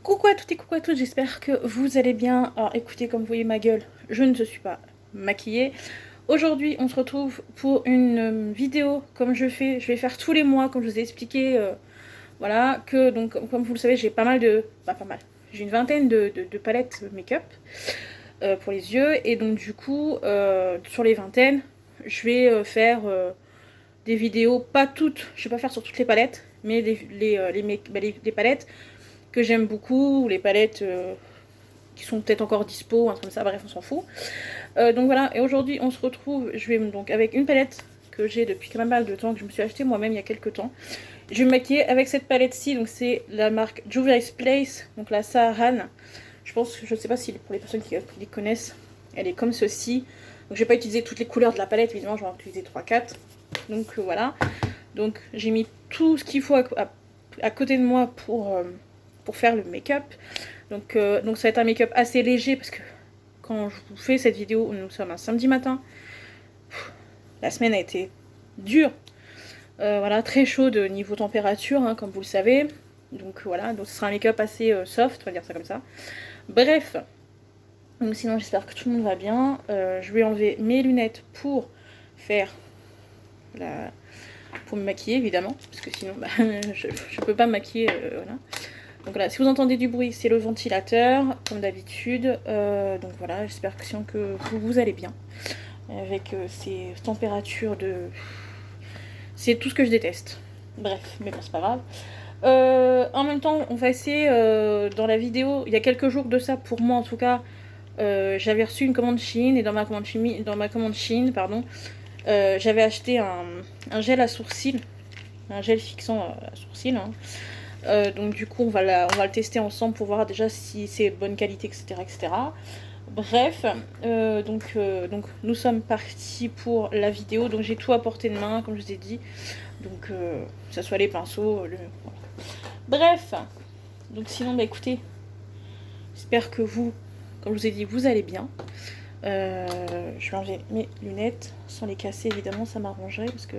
Coucou à toutes et coucou à tous, j'espère que vous allez bien. Alors écoutez, comme vous voyez ma gueule, je ne suis pas maquillée. Aujourd'hui, on se retrouve pour une vidéo comme je vais faire tous les mois, comme je vous ai expliqué. Voilà, que donc comme vous le savez, j'ai pas mal de... pas mal. J'ai une vingtaine de palettes make-up pour les yeux. Et donc du coup, sur les vingtaines, je vais faire des vidéos, pas toutes, je vais pas faire sur toutes les palettes, mais les palettes que j'aime beaucoup, ou les palettes qui sont peut-être encore dispo, un truc comme ça, bref, on s'en fout. Donc voilà, et aujourd'hui on se retrouve, je vais donc avec une palette que j'ai depuis pas mal de temps, que je me suis acheté moi-même il y a quelques temps. Je vais me maquiller avec cette palette-ci, donc c'est la marque Juvia's Place, donc la Saharan. Je pense, je sais pas si pour les personnes qui les connaissent, elle est comme ceci. Donc je vais pas utiliser toutes les couleurs de la palette, évidemment, je vais en utiliser 3-4. Donc voilà, donc j'ai mis tout ce qu'il faut à côté de moi pour faire le make-up. Donc ça va être un make-up assez léger parce que quand je vous fais cette vidéo, nous sommes un samedi matin. La semaine a été dure. Voilà, très chaude niveau température, hein, comme vous le savez. Donc voilà, donc ce sera un make-up assez soft, on va dire ça comme ça. Bref, donc sinon j'espère que tout le monde va bien. Je vais enlever mes lunettes pour faire pour me maquiller évidemment, parce que sinon bah, je peux pas me maquiller, voilà. Donc voilà, si vous entendez du bruit, c'est le ventilateur, comme d'habitude. Donc voilà, j'espère que vous allez bien. Avec ces températures de... C'est tout ce que je déteste. Bref, mais bon, c'est pas grave. En même temps, on va essayer, dans la vidéo, il y a quelques jours de ça, pour moi en tout cas, j'avais reçu une commande Shein, et dans ma commande Shein, pardon, j'avais acheté un gel à sourcils, un gel fixant à sourcils, hein. Donc du coup on va le tester ensemble pour voir déjà si c'est de bonne qualité, etc. etc. Bref, donc nous sommes partis pour la vidéo. Donc j'ai tout à portée de main, comme je vous ai dit. Donc que ce soit les pinceaux, voilà. Bref, donc sinon bah écoutez, j'espère que vous, comme je vous ai dit, vous allez bien. Je vais enlever mes lunettes sans les casser, évidemment, ça m'arrangerait parce que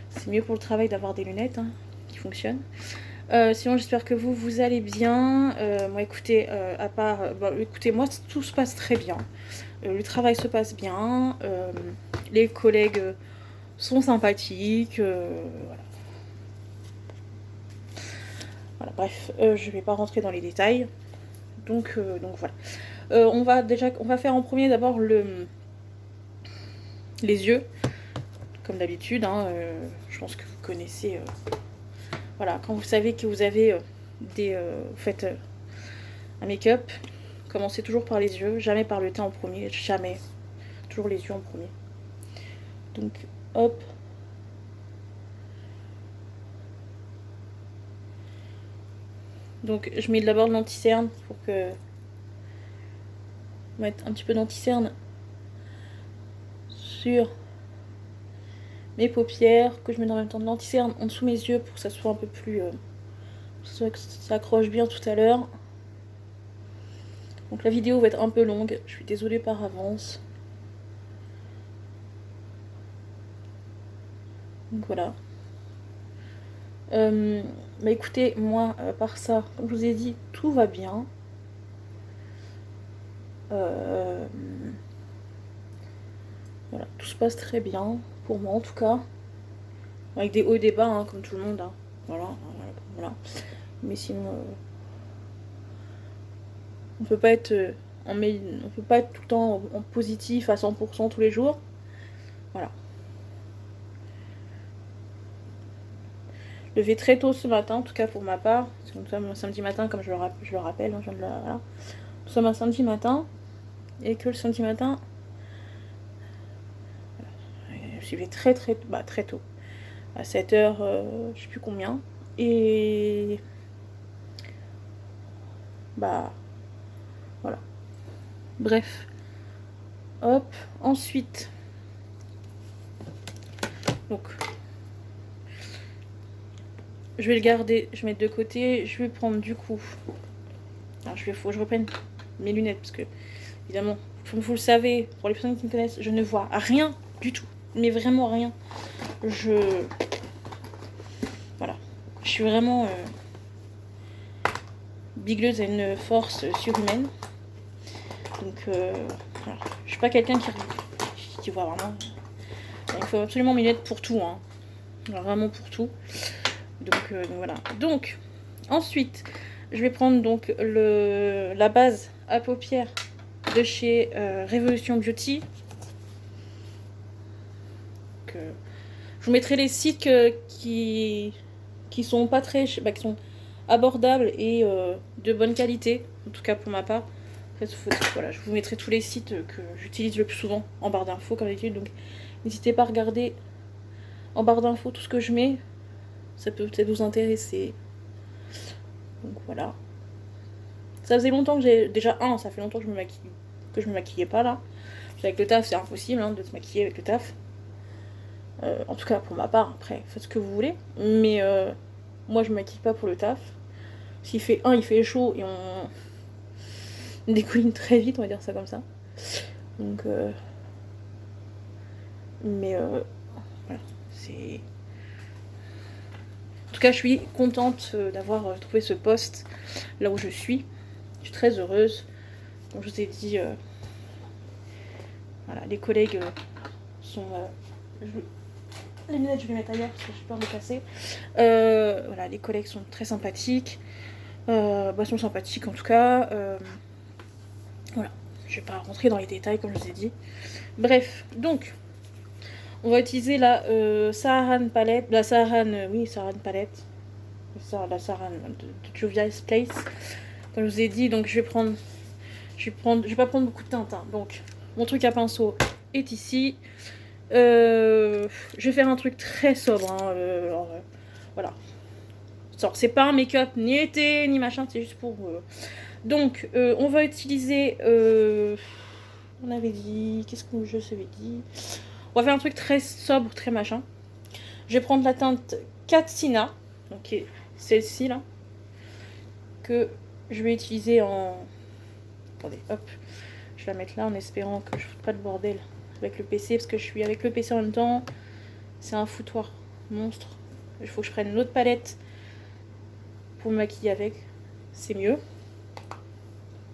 c'est mieux pour le travail d'avoir des lunettes, hein, qui fonctionnent. Sinon j'espère que vous allez bien. Moi écoutez, à part... écoutez, moi tout se passe très bien. Le travail se passe bien. Les collègues sont sympathiques. Voilà. Voilà, bref, je vais pas rentrer dans les détails. Donc voilà. On va faire en premier d'abord les yeux. Comme d'habitude, hein, je pense que vous connaissez... Voilà, quand vous savez que vous avez vous faites un make-up, commencez toujours par les yeux, jamais par le teint en premier, jamais. Toujours les yeux en premier. Donc, hop. Donc, je mets d'abord de l'anti-cerne pour que... mettre un petit peu d'anti-cerne sur mes paupières, que je mets en même temps de l'anti-cerne en dessous mes yeux pour que ça soit un peu plus... que ça accroche bien tout à l'heure. Donc la vidéo va être un peu longue, je suis désolée par avance. Donc voilà. Bah écoutez, moi, à part ça, comme je vous ai dit, tout va bien. Voilà, tout se passe très bien, pour moi en tout cas. Avec des hauts et des bas, hein, comme tout le monde. Hein. Voilà. Mais sinon, on peut pas être on peut pas être tout le temps en positif à 100% tous les jours. Voilà. Levé très tôt ce matin, en tout cas pour ma part. Nous sommes un samedi matin, comme je le rappelle. Hein, voilà. Nous sommes un samedi matin. Et que le samedi matin, je suis levée très tôt. À 7h, je sais plus combien. Et... bah... voilà. Bref. Hop. Ensuite... donc... je vais le garder, je vais mettre de côté. Je vais prendre du coup... alors faut que je reprenne mes lunettes parce que, évidemment, comme vous le savez, pour les personnes qui me connaissent, je ne vois rien du tout. Mais vraiment rien. Voilà. Je suis vraiment bigleuse a une force surhumaine. Donc, voilà. Je suis pas quelqu'un qui voit vraiment. Il faut absolument mes lunettes pour tout, hein. Alors, vraiment pour tout. Donc voilà. Donc, ensuite, je vais prendre donc la base à paupières de chez Revolution Beauty. Donc, je vous mettrai les sites qui sont pas très, qui sont abordables et de bonne qualité, en tout cas pour ma part. Après, voilà, je vous mettrai tous les sites que j'utilise le plus souvent en barre d'infos comme d'habitude. Donc, n'hésitez pas à regarder en barre d'infos tout ce que je mets. Ça peut peut-être vous intéresser. Donc voilà. Ça faisait longtemps que j'ai... Déjà, ça fait longtemps que je me maquillais pas là. Avec le taf, c'est impossible hein, de se maquiller avec le taf. En tout cas, pour ma part, après, faites ce que vous voulez. Mais moi, je me maquille pas pour le taf. S'il fait il fait chaud et on dégouline très vite, on va dire ça comme ça. Donc, mais voilà, c'est... En tout cas, je suis contente d'avoir trouvé ce poste là où je suis. Je suis très heureuse. Comme je vous ai dit, voilà, les collègues sont... Les lunettes, je vais les mettre ailleurs parce que j'ai peur de casser. Voilà, les collègues sont très sympathiques. Sont sympathiques en tout cas. Voilà, je vais pas rentrer dans les détails comme je vous ai dit. Bref, donc... On va utiliser la Saharan palette, la Saharan palette, la Saharan de Juvia's Place, comme je vous ai dit. Donc je vais pas prendre beaucoup de teinte, hein. Donc mon truc à pinceau est ici. Je vais faire un truc très sobre, hein, voilà. C'est pas un make-up ni été ni machin, c'est juste pour. Donc on va utiliser. On avait dit, qu'est-ce que je s'avais dit? On va faire un truc très sobre, très machin. Je vais prendre la teinte Katsina, donc celle-ci là, que je vais utiliser en... Attendez, hop, je vais la mettre là en espérant que je ne foute pas de bordel avec le PC, parce que je suis avec le PC en même temps. C'est un foutoir monstre. Il faut que je prenne une autre palette pour me maquiller avec. C'est mieux.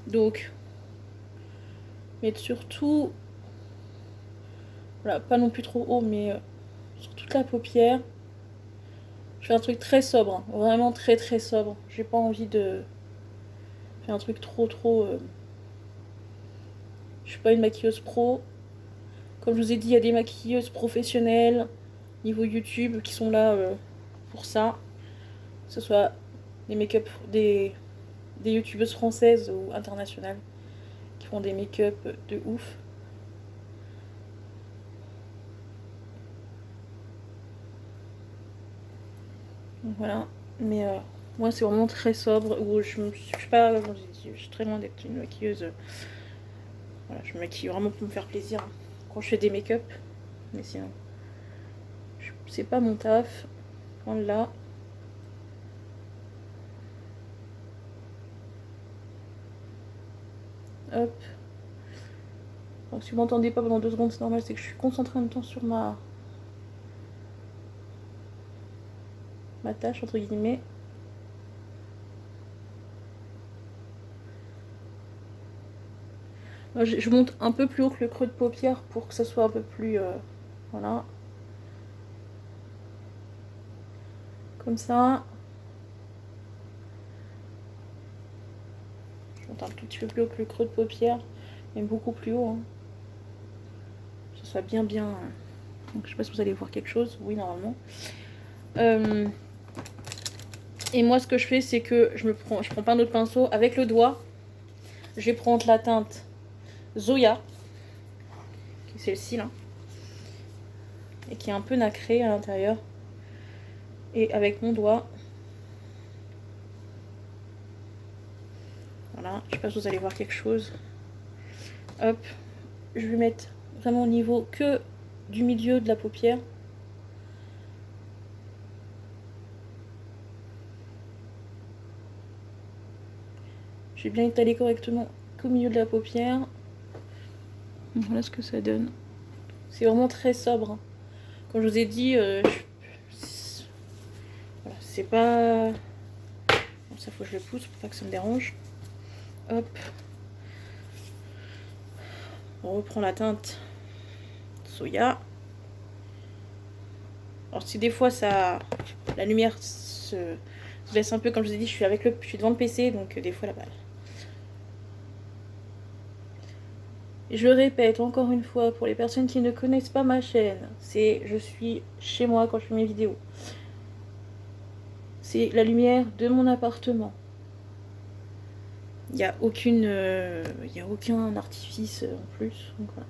Donc, mettre surtout... Voilà, pas non plus trop haut, mais sur toute la paupière. Je fais un truc très sobre, hein, vraiment très très sobre. J'ai pas envie de faire un truc trop. Je suis pas une maquilleuse pro. Comme je vous ai dit, il y a des maquilleuses professionnelles niveau YouTube qui sont là pour ça. Que ce soit des make-up, des youtubeuses françaises ou internationales qui font des make-up de ouf. Donc voilà, mais moi c'est vraiment très sobre, où je suis pas, je suis très loin d'être une maquilleuse. Voilà, je me maquille vraiment pour me faire plaisir hein, quand je fais des make-up, mais sinon c'est pas mon taf. Voilà. Hop. Donc si vous m'entendez pas pendant 2 secondes, c'est normal, c'est que je suis concentrée en même temps sur ma tâche entre guillemets. Je monte un peu plus haut que le creux de paupière pour que ça soit un peu plus... voilà. Comme ça. Je monte un tout petit peu plus haut que le creux de paupière. Même beaucoup plus haut. Hein. Que ce soit bien... Donc, je sais pas si vous allez voir quelque chose. Oui, normalement. Et moi, ce que je fais, c'est que je prends pas un autre pinceau. Avec le doigt, je vais prendre la teinte Zoya, qui est celle-ci là, et qui est un peu nacrée à l'intérieur. Et avec mon doigt, voilà, je sais pas si vous allez voir quelque chose. Hop, je vais mettre vraiment au niveau que du milieu de la paupière. J'ai bien étalé correctement qu'au milieu de la paupière. Voilà ce que ça donne. C'est vraiment très sobre. Hein. Comme je vous ai dit, voilà, c'est pas... Bon, Ça faut que je le pousse pour pas que ça me dérange. Hop. On reprend la teinte soya. Alors si des fois ça, la lumière se baisse un peu, comme je vous ai dit, je suis devant le PC, donc des fois là-bas. Je le répète encore une fois pour les personnes qui ne connaissent pas ma chaîne, c'est je suis chez moi quand je fais mes vidéos. C'est la lumière de mon appartement. Il n'y a aucun artifice en plus. Donc voilà.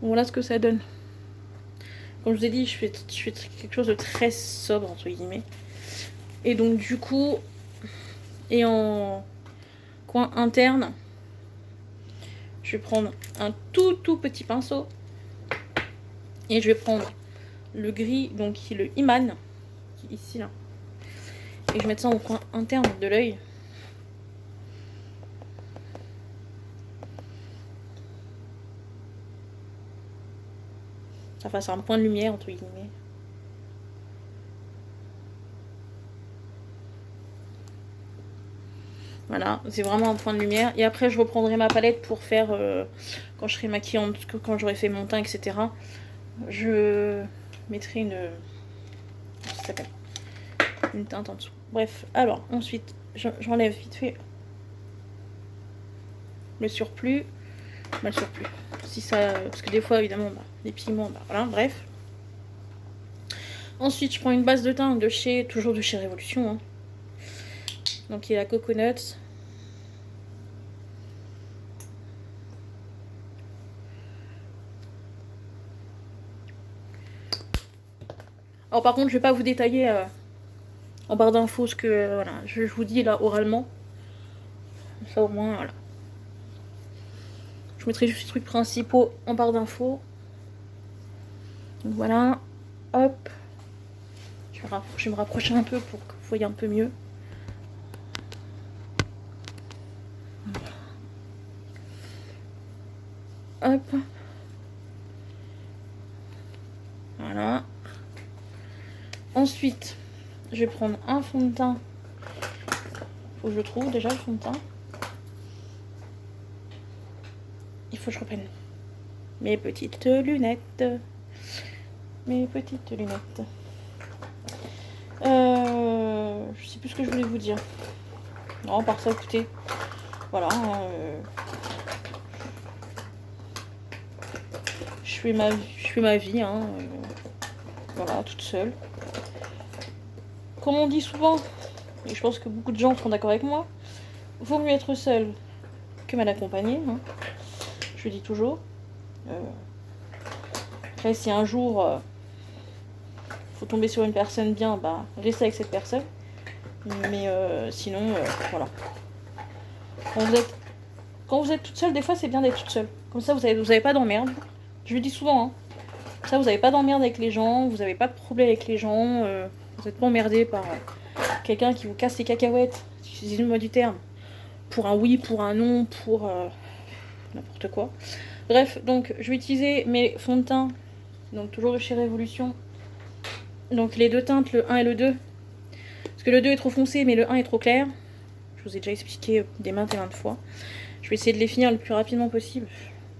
Bon, voilà ce que ça donne. Comme je vous ai dit, je fais quelque chose de très sobre entre guillemets. Et donc du coup, et en coin interne, je vais prendre un tout petit pinceau et je vais prendre le gris, donc qui est le Iman, qui est ici là, et je vais mettre ça au coin interne de l'œil. Ça fasse un point de lumière entre guillemets. Voilà, c'est vraiment un point de lumière. Et après, je reprendrai ma palette pour faire, quand je serai maquillante, quand j'aurai fait mon teint, etc. Je mettrai ça s'appelle une teinte en dessous. Bref, alors, ensuite, j'enlève vite fait le surplus. Le surplus. Si ça, parce que des fois, évidemment, les pigments, voilà, bref. Ensuite, je prends une base de teint toujours de chez Révolution. Hein. Donc, qui est la Coconut. Alors par contre, je vais pas vous détailler en barre d'infos ce que voilà, je vous dis là oralement. Ça au moins, voilà. Je mettrai juste les trucs principaux en barre d'infos. Donc voilà, hop. Je vais me rapprocher un peu pour que vous voyez un peu mieux. Hop. Voilà. Ensuite, je vais prendre un fond de teint. Faut que je le trouve déjà le fond de teint. Il faut que je reprenne mes petites lunettes. Mes petites lunettes. Je sais plus ce que je voulais vous dire. Non, par ça, écoutez. Voilà. Je fais ma vie, hein. Voilà, toute seule. Comme on dit souvent, et je pense que beaucoup de gens seront d'accord avec moi, vaut mieux être seul que mal accompagné. Hein. Je le dis toujours. Après, si un jour faut tomber sur une personne bien, restez avec cette personne. Mais sinon, voilà. Quand vous êtes toute seule, des fois c'est bien d'être toute seule. Comme ça, vous avez pas d'emmerde. Je le dis souvent. Hein. Comme ça, vous n'avez pas d'emmerde avec les gens, vous n'avez pas de problème avec les gens. Vous n'êtes pas emmerdé par quelqu'un qui vous casse les cacahuètes, excusez-moi du terme, pour un oui, pour un non, pour n'importe quoi. Bref, donc je vais utiliser mes fonds de teint, donc toujours de chez Révolution. Donc les deux teintes, le 1 et le 2. Parce que le 2 est trop foncé, mais le 1 est trop clair. Je vous ai déjà expliqué des maintes et maintes fois. Je vais essayer de les finir le plus rapidement possible,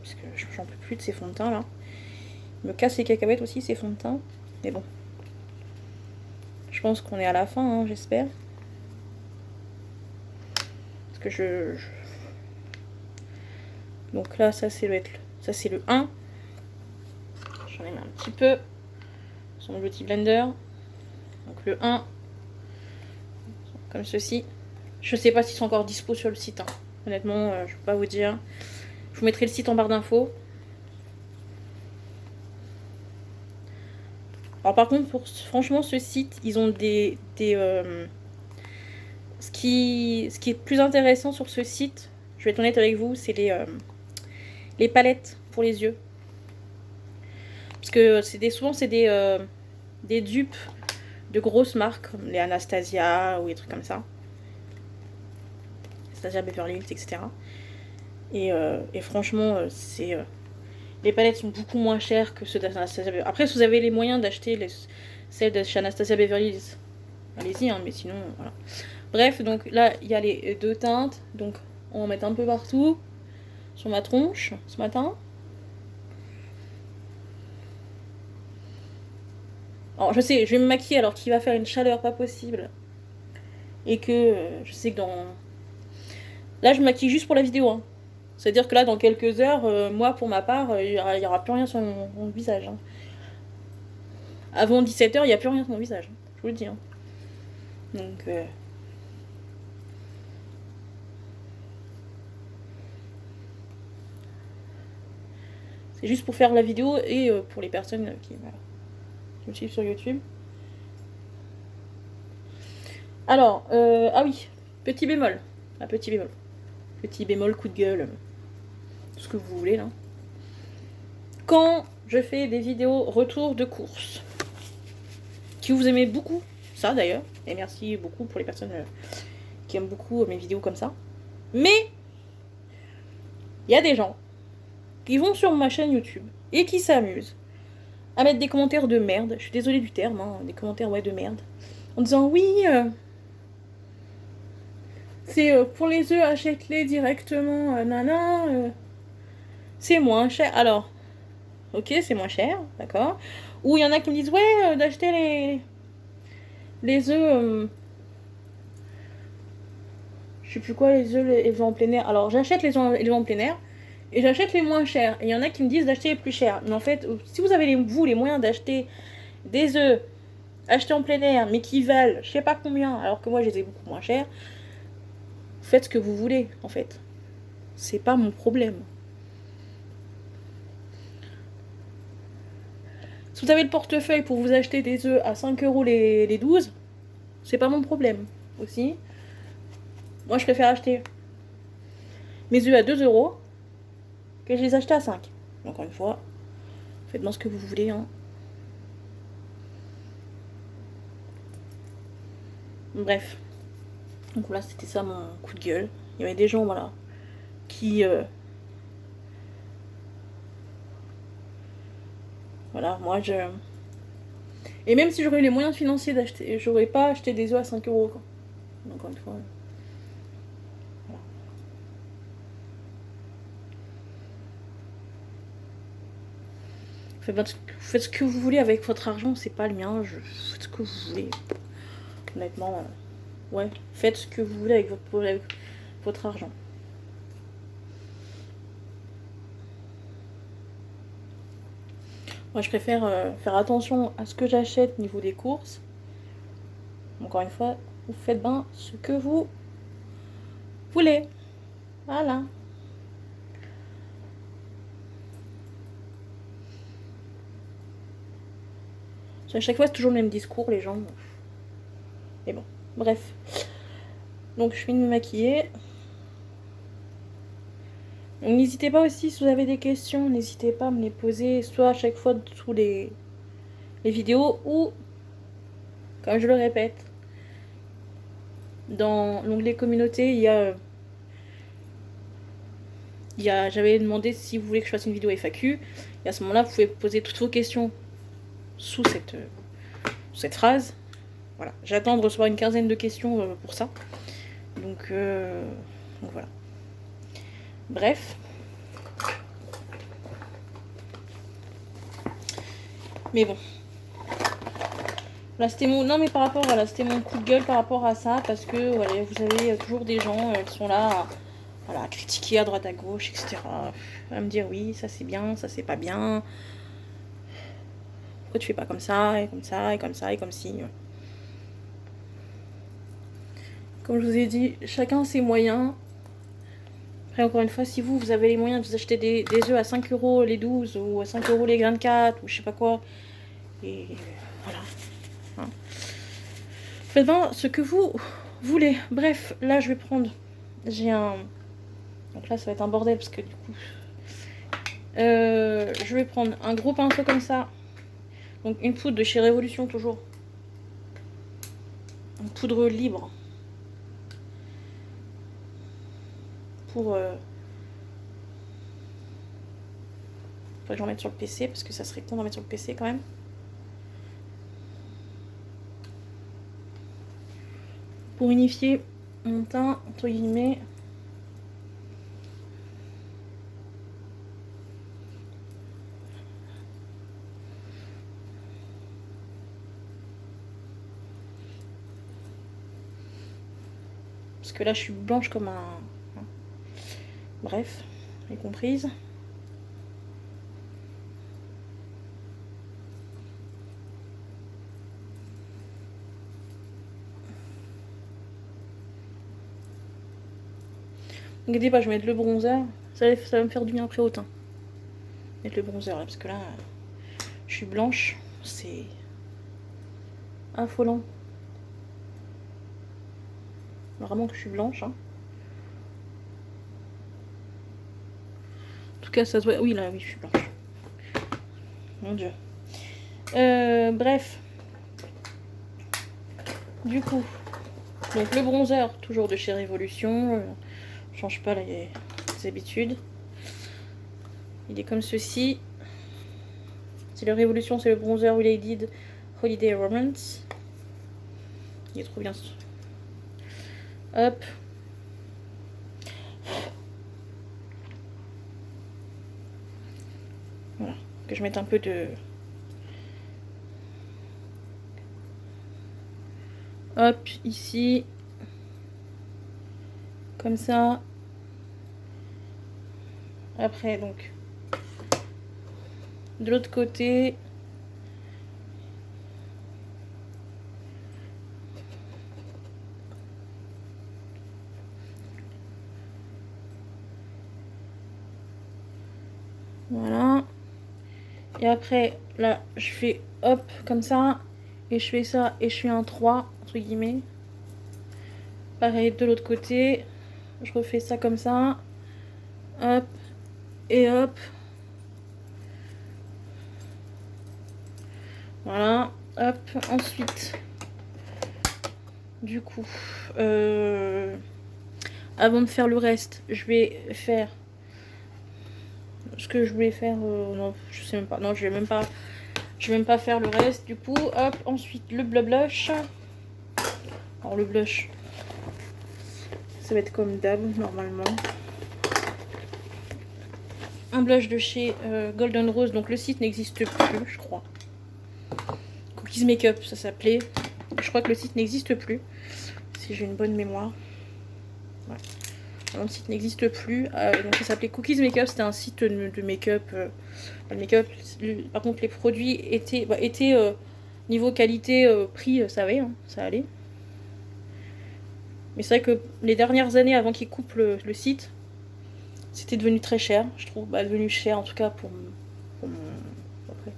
parce que j'en peux plus de ces fonds de teint là. Ils me cassent les cacahuètes aussi, ces fonds de teint. Mais bon. Je pense qu'on est à la fin, hein, j'espère. Parce que donc là, ça c'est le 1. J'en ai mis un petit peu sur mon petit blender. Donc le 1, comme ceci. Je sais pas s'ils sont encore dispo sur le site. Hein. Honnêtement, je peux pas vous dire. Je vous mettrai le site en barre d'infos. Alors par contre, franchement, ce site, ils ont ce qui est plus intéressant sur ce site, je vais être honnête avec vous, c'est les palettes pour les yeux. Parce que souvent c'est des dupes de grosses marques, comme les Anastasia ou des trucs comme ça. Anastasia, Beverly Hills, etc. Et franchement, les palettes sont beaucoup moins chères que ceux d'Anastasia. Après, si vous avez les moyens d'acheter celle de chez Anastasia Beverly Hills. Allez-y, hein, mais sinon, voilà. Bref, donc là, il y a les 2 teintes. Donc, on va en mettre un peu partout sur ma tronche ce matin. Alors, je sais, je vais me maquiller alors qu'il va faire une chaleur pas possible. Et que je sais que dans... Là, je me maquille juste pour la vidéo, hein. C'est-à-dire que là, dans quelques heures, moi, pour ma part, il y aura plus rien sur mon visage. Hein. Avant 17 h, il n'y a plus rien sur mon visage. Je vous le dis. Hein. Donc... c'est juste pour faire la vidéo et pour les personnes qui me suivent sur YouTube. Alors, ah oui, petit bémol. Un petit bémol. Petit bémol, coup de gueule. Tout ce que vous voulez, là. Quand je fais des vidéos retour de course, qui vous aimez beaucoup, ça d'ailleurs, et merci beaucoup pour les personnes qui aiment beaucoup mes vidéos comme ça. Mais, il y a des gens qui vont sur ma chaîne YouTube et qui s'amusent à mettre des commentaires de merde, je suis désolée du terme, hein, des commentaires de merde, en disant oui, c'est pour les œufs, achète-les directement, c'est moins cher. Alors, ok, c'est moins cher, d'accord. Ou il y en a qui me disent ouais, d'acheter les œufs, je sais plus quoi, les œufs en plein air. Alors j'achète les œufs en plein air et j'achète les moins chers. Et il y en a qui me disent d'acheter les plus chers. Mais en fait, si vous avez les moyens d'acheter des œufs achetés en plein air, mais qui valent je sais pas combien, alors que moi je les ai beaucoup moins chers, faites ce que vous voulez, en fait. C'est pas mon problème. Si vous avez le portefeuille pour vous acheter des œufs à 5 € les 12, c'est pas mon problème aussi. Moi, je préfère acheter mes œufs à 2 € que je les achète à 5. Encore une fois, faites-moi ce que vous voulez. Hein. Bref. Donc là, c'était ça mon coup de gueule. Il y avait des gens, voilà, qui... voilà, moi, je... Et même si j'aurais eu les moyens financiers d'acheter, j'aurais pas acheté des œufs à 5 €, quoi. Encore une fois... Faites ce que vous voulez avec votre argent, c'est pas le mien, faites ce que vous voulez. Honnêtement, ouais, faites ce que vous voulez avec votre argent. Moi, je préfère faire attention à ce que j'achète au niveau des courses. Encore une fois, vous faites bien ce que vous voulez. Voilà. À chaque fois, c'est toujours le même discours, les gens. Mais bon, bref. Donc, je finis de me maquiller. N'hésitez pas aussi, si vous avez des questions, n'hésitez pas à me les poser, soit à chaque fois sous les vidéos, ou, comme je le répète, dans l'onglet communauté, j'avais demandé si vous voulez que je fasse une vidéo FAQ, et à ce moment-là, vous pouvez poser toutes vos questions sous cette phrase. Voilà, j'attends de recevoir une quinzaine de questions pour ça. Donc voilà. Bref. Mais bon. Là, c'était mon... Non, mais par rapport... Voilà, c'était mon coup de gueule par rapport à ça. Parce que, voilà, vous avez toujours des gens qui sont là à critiquer à droite à gauche, etc. À me dire, oui, ça c'est bien, ça c'est pas bien. Pourquoi tu fais pas comme ça, et comme ça, et comme ça, et comme si... Comme je vous ai dit, chacun ses moyens. Après, encore une fois, si vous avez les moyens de vous acheter des œufs à 5 € les 12, ou à 5 € les 24, ou je sais pas quoi, et voilà. Hein. Faites bien ce que vous voulez. Bref, là, je vais prendre... J'ai un... Donc là, ça va être un bordel, parce que du coup... je vais prendre un gros pinceau comme ça. Donc, une poudre de chez Révolution, toujours. Une poudre libre. Pour... Faudrait que j'en mette sur le PC, parce que ça serait con d'en mettre sur le PC quand même. pour unifier mon teint, entre guillemets. Parce que là, je suis blanche comme un... Bref, j'ai comprise. N'inquiétez pas, je vais mettre le bronzer. Ça va me faire du bien après au teint. Mettre le bronzer là, parce que là, je suis blanche. C'est affolant. Vraiment que je suis blanche. Hein. En tout cas, ça se voit. Oui, là, oui, je suis blanche. Mon Dieu. Bref. Du coup, donc le bronzer, toujours de chez Révolution. Change pas les habitudes. Il est comme ceci. C'est le Révolution, c'est le bronzer Related Holiday Romance. Il est trop bien. Hop. Voilà. Que je mette un peu de... Hop, ici. Comme ça. Après, donc, de l'autre côté. Voilà. Et après, là, je fais hop, comme ça. Et je fais ça, et je fais un 3, entre guillemets. Pareil, de l'autre côté. Je refais ça comme ça. Hop. Et hop. Voilà. Hop. Ensuite, du coup, avant de faire le reste, je vais faire ce que je voulais faire. Non, je sais même pas. Non, je vais même pas faire le reste. Du coup, hop. Ensuite, le blush. Alors, le blush, ça va être comme d'hab, normalement. Un blush de chez Golden Rose. Donc, le site n'existe plus, je crois. Cookies Makeup, ça s'appelait. Je crois que le site n'existe plus. Si j'ai une bonne mémoire. Ouais. Alors, le site n'existe plus. Donc, ça s'appelait Cookies Makeup. C'était un site de make-up. Le make-up. Par contre, les produits étaient niveau qualité, prix, ça allait. Hein, ça allait. Mais c'est vrai que les dernières années, avant qu'ils coupent le site, c'était devenu très cher, je trouve. Bah, devenu cher, en tout cas, pour mon... Après.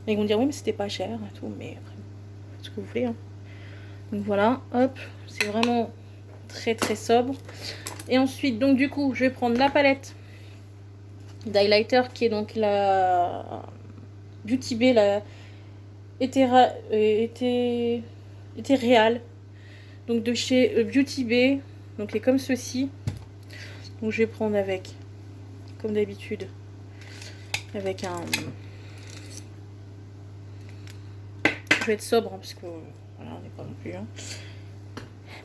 Mais ils vont dire, oui, mais c'était pas cher et tout. Mais après, faites ce que vous voulez. Hein. Donc voilà, hop. C'est vraiment très, très sobre. Et ensuite, donc du coup, je vais prendre la palette d'highlighter qui est donc la Beauty Bay, la Ethereal. Donc de chez Beauty Bay. Donc est comme ceci. Donc je vais prendre avec, comme d'habitude, avec un... Je vais être sobre, hein, parce que voilà, on n'est pas non plus. Hein.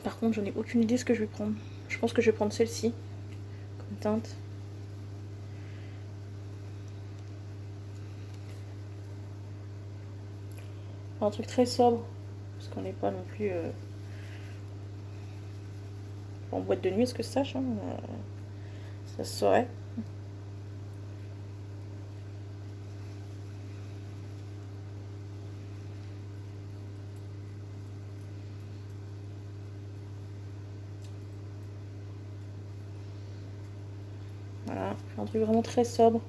Par contre, j'en ai aucune idée ce que je vais prendre. Je pense que je vais prendre celle-ci, comme teinte. Un truc très sobre, parce qu'on n'est pas non plus en boîte de nuit, est-ce que ça sache, hein, ça se saurait. Voilà, un truc vraiment très sobre.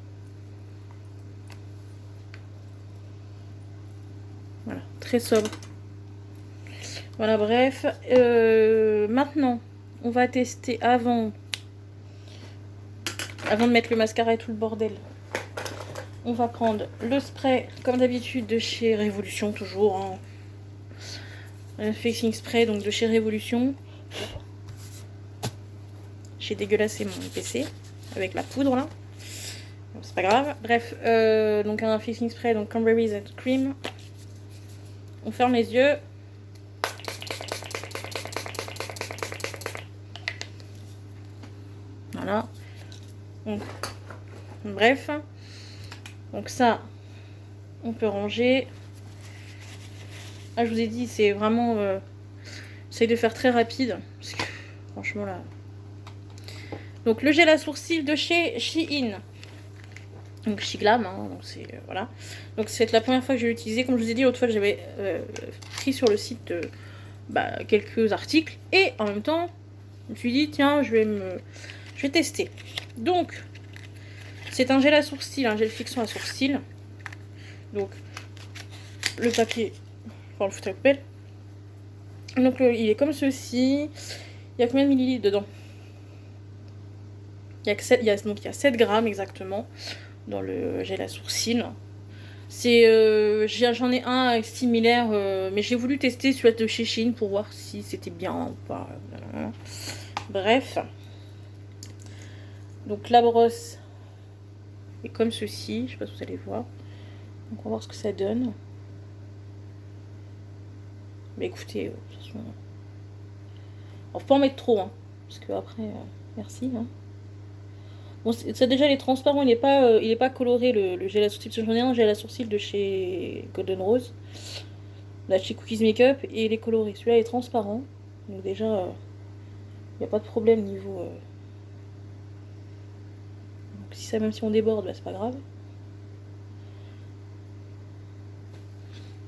Voilà, très sobre. Voilà, bref. Maintenant, on va tester avant de mettre le mascara et tout le bordel. On va prendre le spray, comme d'habitude, de chez Révolution, toujours. Hein. Un fixing spray, donc de chez Révolution. J'ai dégueulassé mon PC avec la poudre, là. C'est pas grave. Bref, donc un fixing spray, donc Cranberries and Cream. On ferme les yeux. Voilà. Donc, bref. Donc ça, on peut ranger. Ah, je vous ai dit, c'est vraiment... j'essaie de faire très rapide. Parce que, franchement, là... Donc, le gel à sourcils de chez Shein. Donc, Shiglam, hein, donc c'est... voilà. Donc, c'est la première fois que je l'ai utilisé. Comme je vous ai dit, l'autre fois, j'avais pris sur le site quelques articles. Et, en même temps, je me suis dit, tiens, je vais tester. Donc, c'est un gel à sourcils, un gel fixant à sourcils. Donc, le papier... Enfin, le foutre à la poubelle. Donc il est comme ceci. Il y a combien de millilitres dedans? Il y a 7 grammes exactement dans le gel à sourcils. J'en ai un similaire, mais j'ai voulu tester celui de chez Shein pour voir si c'était bien ou pas. Bref. Donc la brosse est comme ceci. Je sais pas si vous allez voir. Donc on va voir ce que ça donne. Mais écoutez, de toute façon... On faut pas en mettre trop, hein, parce que après, merci. Hein. Bon, ça déjà, il est transparent, il est pas coloré, le gel à sourcils. J'en ai un gel à sourcils de chez Golden Rose, là chez Cookies Makeup, et il est coloré. Celui-là est transparent, donc déjà, il n'y a pas de problème niveau... Donc si ça, même si on déborde, bah, c'est pas grave.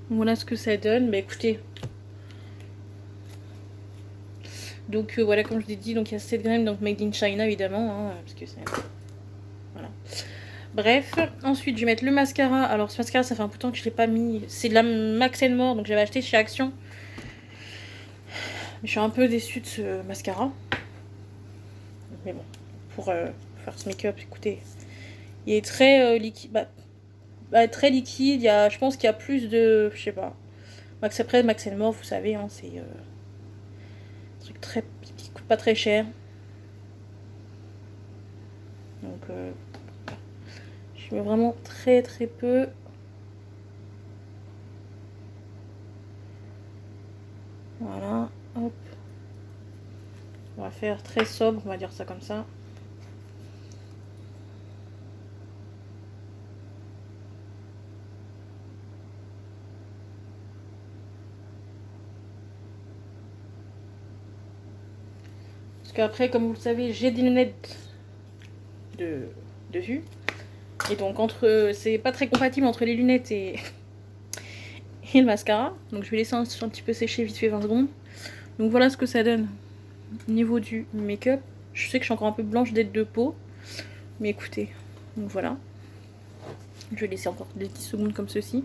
Voilà ce que ça donne. Bah écoutez... Donc voilà, comme je vous ai dit, donc il y a 7 grammes, donc made in China évidemment, hein, parce que c'est... Voilà. Bref, ensuite je vais mettre le mascara. Alors ce mascara, ça fait un peu de temps que je l'ai pas mis. C'est de la Max & More, donc j'avais acheté chez Action. Mais je suis un peu déçue de ce mascara. Mais bon, pour faire ce make-up, écoutez, il est très liquide. Très liquide. Je pense qu'il y a plus de... Je sais pas. Après, Max & More, vous savez, hein, c'est... un truc très... qui coûte pas très cher. Donc... je mets vraiment très très peu. Voilà, hop. On va faire très sobre, on va dire ça comme ça. Parce qu'après, comme vous le savez, j'ai des lunettes de vue. Et donc, c'est pas très compatible entre les lunettes et le mascara. Donc, je vais laisser un petit peu sécher vite fait 20 secondes. Donc, voilà ce que ça donne au niveau du make-up. Je sais que je suis encore un peu blanche d'être de peau. Mais écoutez, donc voilà. Je vais laisser encore des 10 secondes comme ceci.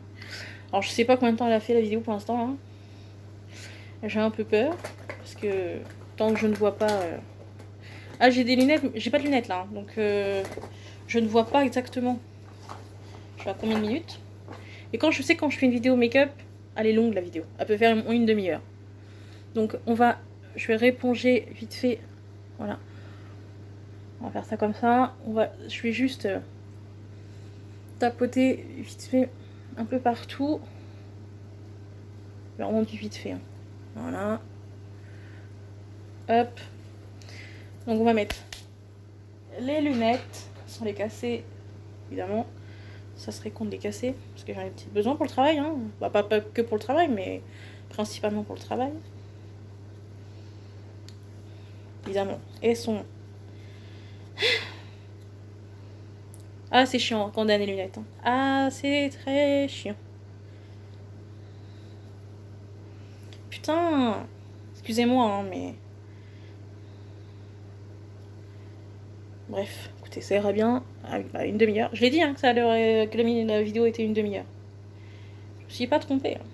Alors, je sais pas combien de temps elle a fait la vidéo pour l'instant, là. J'ai un peu peur. Parce que tant que je ne vois pas... Ah, j'ai des lunettes. J'ai pas de lunettes, là. Hein, donc, je ne vois pas exactement. Je sais pas combien de minutes. Et quand je fais une vidéo make-up, elle est longue, la vidéo. Elle peut faire une demi-heure. Donc, je vais réponger vite fait. Voilà. On va faire ça comme ça. Je vais juste tapoter vite fait un peu partout. Vraiment du vite fait. Hein. Voilà. Hop. Donc on va mettre les lunettes sans les casser, évidemment. Ça serait con de les casser, parce que j'en ai petit besoin pour le travail. Hein. Bah, pas que pour le travail, mais principalement pour le travail. Évidemment. Elles sont... Ah, c'est chiant quand on a les lunettes. Hein. Ah, c'est très chiant. Putain. Excusez-moi, hein, mais... Bref, écoutez, ça ira bien. Ah, une demi-heure. Je l'ai dit, hein, que la vidéo était une demi-heure. Je me suis pas trompée. Hein.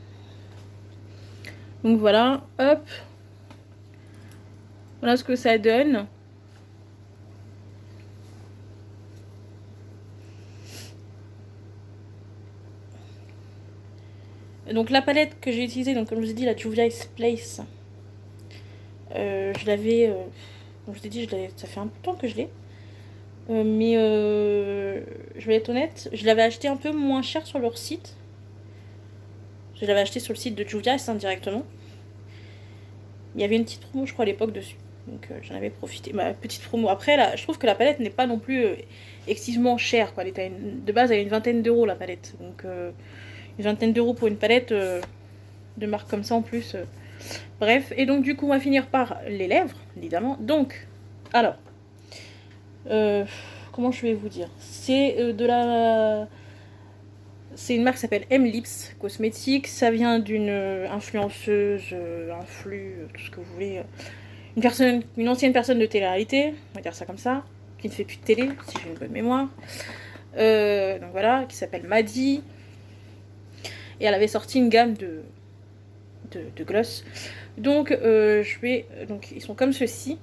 Donc voilà, hop. Voilà ce que ça donne. Donc la palette que j'ai utilisée, donc comme je vous ai dit, la Juvia's Place. Je l'avais... comme je vous ai dit, ça fait un peu de temps que je l'ai. Mais je vais être honnête, je l'avais acheté un peu moins cher sur leur site. Je l'avais acheté sur le site de Juvia's indirectement. Il y avait une petite promo, je crois, à l'époque dessus. Donc j'en avais profité. Ma petite promo. Après, là, je trouve que la palette n'est pas non plus excessivement chère, quoi. Elle est de base, elle a une vingtaine d'euros, la palette. Donc une vingtaine d'euros pour une palette de marque comme ça en plus. Bref, et donc du coup, on va finir par les lèvres, évidemment. Donc, alors, comment je vais vous dire? C'est de la... C'est une marque qui s'appelle M-Lips Cosmétiques. Ça vient d'une influenceuse, tout ce que vous voulez. Une ancienne personne de télé-réalité, on va dire ça comme ça, qui ne fait plus de télé, si j'ai une bonne mémoire. Donc voilà, qui s'appelle Maddy. Et elle avait sorti une gamme de gloss. Donc, donc ils sont comme ceci.